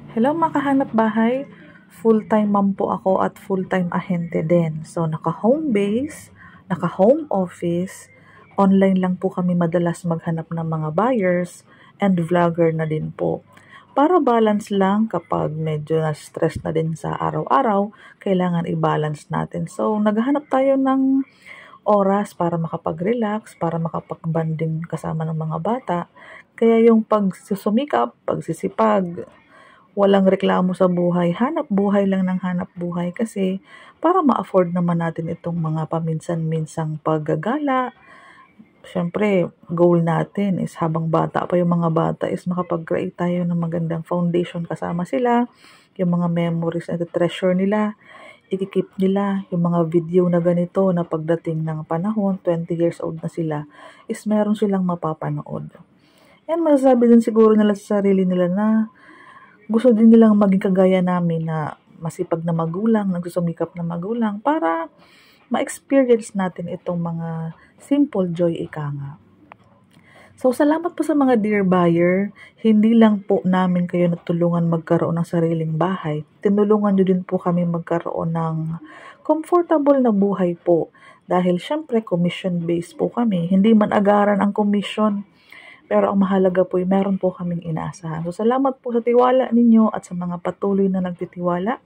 Hello mga kahanap bahay, full-time mom po ako at full-time ahente din. So naka-home base, naka-home office, online lang po kami madalas maghanap ng mga buyers and vlogger na din po. Para balance lang kapag medyo na-stress na din sa araw-araw, kailangan i-balance natin. So naghahanap tayo ng oras para makapag-relax, para makapag-banding kasama ng mga bata. Kaya yung pagsusumikap, pagsisipag, walang reklamo sa buhay, hanap buhay lang ng hanap buhay kasi para ma-afford naman natin itong mga paminsan-minsang paggagala. Siyempre, goal natin is habang bata pa yung mga bata is makapag-create tayo ng magandang foundation kasama sila, yung mga memories na treasure nila, ikikip nila, yung mga video na ganito na pagdating ng panahon, 20 years old na sila, is meron silang mapapanood. And masasabi din siguro nila sa sarili nila na gusto din nilang maging kagaya namin na masipag na magulang, nagsusumikap na magulang para ma-experience natin itong mga simple joy ika nga. So, salamat po sa mga dear buyer. Hindi lang po namin kayo natulungan magkaroon ng sariling bahay. Tinulungan nyo din po kami magkaroon ng comfortable na buhay po. Dahil syempre, commission-based po kami. Hindi man agaran ang commission. Pero ang mahalaga po ay meron po kaming inaasahan. So salamat po sa tiwala ninyo at sa mga patuloy na nagtitiwala.